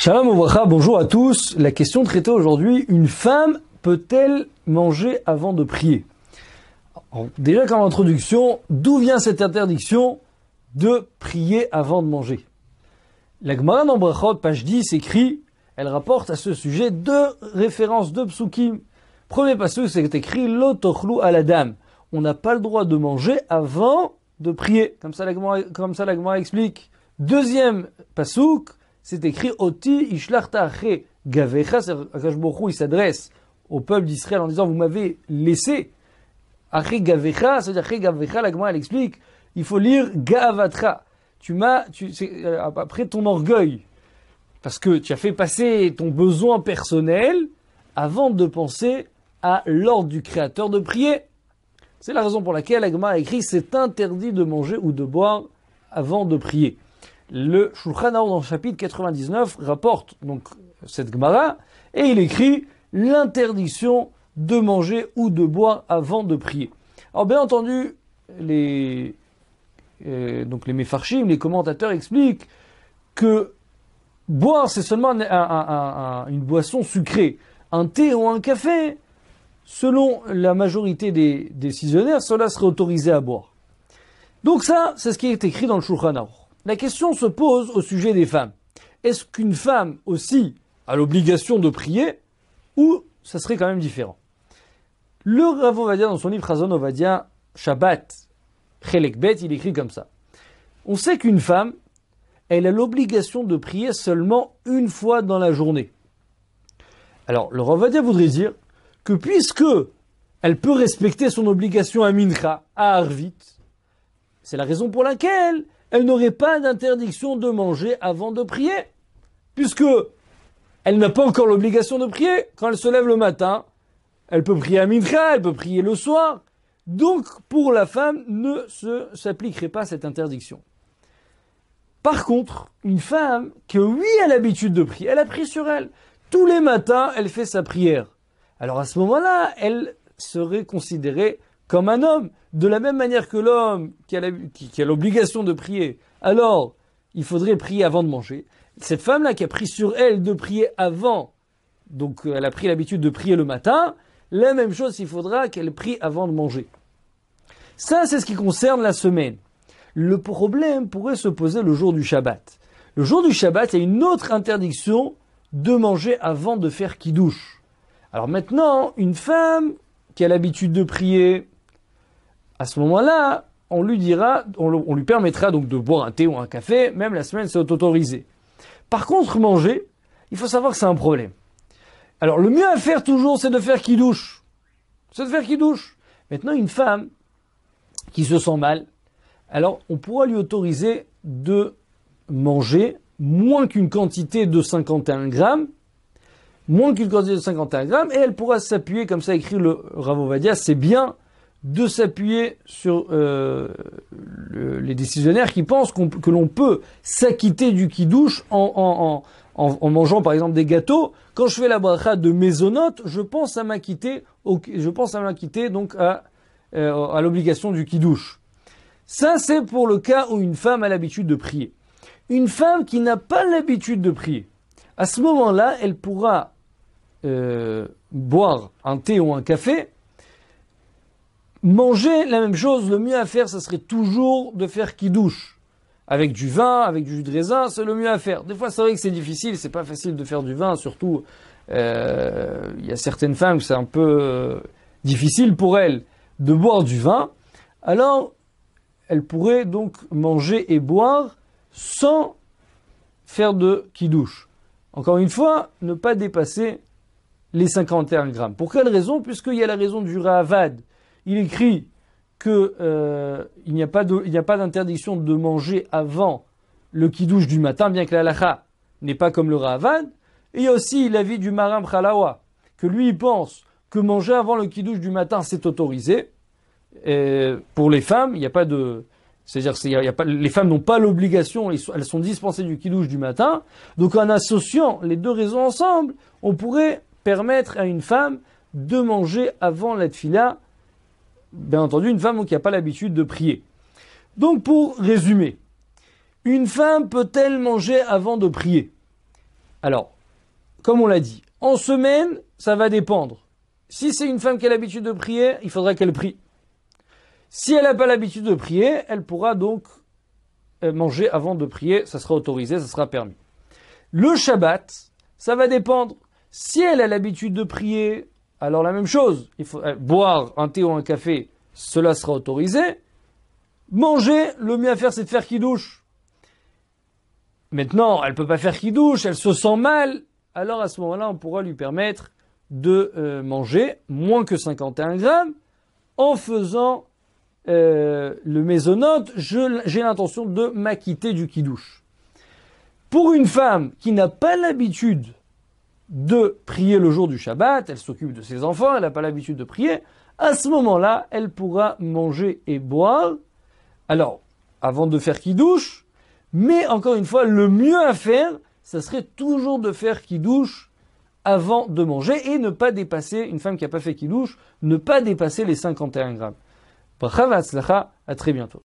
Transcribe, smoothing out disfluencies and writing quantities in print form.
Shalom Ouvracha, bonjour à tous. La question traitée aujourd'hui, une femme peut-elle manger avant de prier? Alors, déjà comme introduction, d'où vient cette interdiction de prier avant de manger? La Gemara dans Brachot, page 10, écrit, elle rapporte à ce sujet deux références, deux psukim. Premier passage, c'est écrit Lo tochlu al adam. On n'a pas le droit de manger avant de prier. Comme ça la Gemara explique. Deuxième pasuk, c'est écrit Oti ishlachta ache gavecha. Akash Baruch Hu, il s'adresse au peuple d'Israël en disant vous m'avez laissé. Ache gavecha, c'est-à-dire ache gavecha, la Gemara elle explique, il faut lire gavatra. Après ton orgueil, parce que tu as fait passer ton besoin personnel avant de penser à l'ordre du Créateur de prier. C'est la raison pour laquelle la Gemara a écrit c'est interdit de manger ou de boire avant de prier. Le Shulchan Aruch dans le chapitre 99 rapporte donc cette Gemara et il écrit l'interdiction de manger ou de boire avant de prier. Alors bien entendu, les Mefarshim, les commentateurs expliquent que boire c'est seulement une boisson sucrée. Un thé ou un café, selon la majorité des décisionnaires, cela serait autorisé à boire. Donc ça, c'est ce qui est écrit dans le Shulchan Aruch. La question se pose au sujet des femmes. Est-ce qu'une femme aussi a l'obligation de prier ou ça serait quand même différent? Le Rav Ovadia, dans son livre Chazon Ovadia Shabbat Chelek Bet, il écrit comme ça. On sait qu'une femme, elle a l'obligation de prier seulement une fois dans la journée. Alors, le Rav Ovadia voudrait dire que puisque elle peut respecter son obligation à Mincha, à Arvit, c'est la raison pour laquelle elle n'aurait pas d'interdiction de manger avant de prier, puisque elle n'a pas encore l'obligation de prier. Quand elle se lève le matin, elle peut prier à Mincha, elle peut prier le soir. Donc, pour la femme, ne s'appliquerait pas cette interdiction. Par contre, une femme qui, oui, a l'habitude de prier, elle a pris sur elle. Tous les matins, elle fait sa prière. Alors à ce moment-là, elle serait considérée comme un homme. De la même manière que l'homme qui a l'obligation de prier, alors il faudrait prier avant de manger. Cette femme-là qui a pris sur elle de prier avant, donc elle a pris l'habitude de prier le matin, la même chose, il faudra qu'elle prie avant de manger. Ça, c'est ce qui concerne la semaine. Le problème pourrait se poser le jour du Shabbat. Le jour du Shabbat, il y a une autre interdiction de manger avant de faire kiddush. Alors maintenant, une femme qui a l'habitude de prier, à ce moment-là, on lui permettra donc de boire un thé ou un café, même la semaine c'est autorisé. Par contre, manger, il faut savoir que c'est un problème. Alors le mieux à faire toujours, c'est de faire kiddush. C'est de faire kiddush. Maintenant, une femme qui se sent mal, alors on pourra lui autoriser de manger moins qu'une quantité de 51 grammes, et elle pourra s'appuyer, comme ça écrit le Rav Ovadia, c'est bien de s'appuyer sur les décisionnaires qui pensent que l'on peut s'acquitter du kiddush en mangeant par exemple des gâteaux. Quand je fais la bracha de mésonote, je pense à m'acquitter donc à l'obligation du kiddush. Ça, c'est pour le cas où une femme a l'habitude de prier. Une femme qui n'a pas l'habitude de prier, à ce moment-là, elle pourra boire un thé ou un café, manger la même chose. Le mieux à faire, ça serait toujours de faire kiddush. Avec du vin, avec du jus de raisin, c'est le mieux à faire. Des fois, c'est vrai que c'est difficile, c'est pas facile de faire du vin, surtout, il y a certaines femmes, c'est un peu difficile pour elles de boire du vin. Alors, elles pourraient donc manger et boire sans faire de kiddush. Encore une fois, ne pas dépasser les 51 grammes. Pour quelle raison? Puisqu'il y a la raison du Ravad. Il écrit que il n'y a pas d'interdiction de manger avant le kiddush du matin, bien que la halakha n'est pas comme le Ravad. Et il y a aussi l'avis du Maram Chalawa, que lui il pense que manger avant le kiddush du matin c'est autorisé. Et pour les femmes, il n'y a pas de... C'est-à-dire que les femmes n'ont pas l'obligation, elles sont dispensées du kiddush du matin. Donc en associant les deux raisons ensemble, on pourrait permettre à une femme de manger avant la tfila. Bien entendu, une femme qui n'a pas l'habitude de prier. Donc pour résumer, une femme peut-elle manger avant de prier? Alors, comme on l'a dit, en semaine, ça va dépendre. Si c'est une femme qui a l'habitude de prier, il faudra qu'elle prie. Si elle n'a pas l'habitude de prier, elle pourra donc manger avant de prier, ça sera autorisé, ça sera permis. Le Shabbat, ça va dépendre. Si elle a l'habitude de prier, alors la même chose. Il faut boire un thé ou un café, cela sera autorisé. Manger, le mieux à faire, c'est de faire kidouche. Maintenant, elle peut pas faire kidouche, elle se sent mal. Alors à ce moment-là, on pourra lui permettre de manger moins que 51 grammes en faisant le mésonote. J'ai l'intention de m'acquitter du kidouche. Pour une femme qui n'a pas l'habitude de prier le jour du Shabbat, elle s'occupe de ses enfants, elle n'a pas l'habitude de prier, à ce moment-là, elle pourra manger et boire. Alors, avant de faire kidouche, mais encore une fois, le mieux à faire, ça serait toujours de faire kidouche avant de manger et ne pas dépasser, une femme qui n'a pas fait kidouche, ne pas dépasser les 51 grammes. Bracha v'hatzlacha, à très bientôt.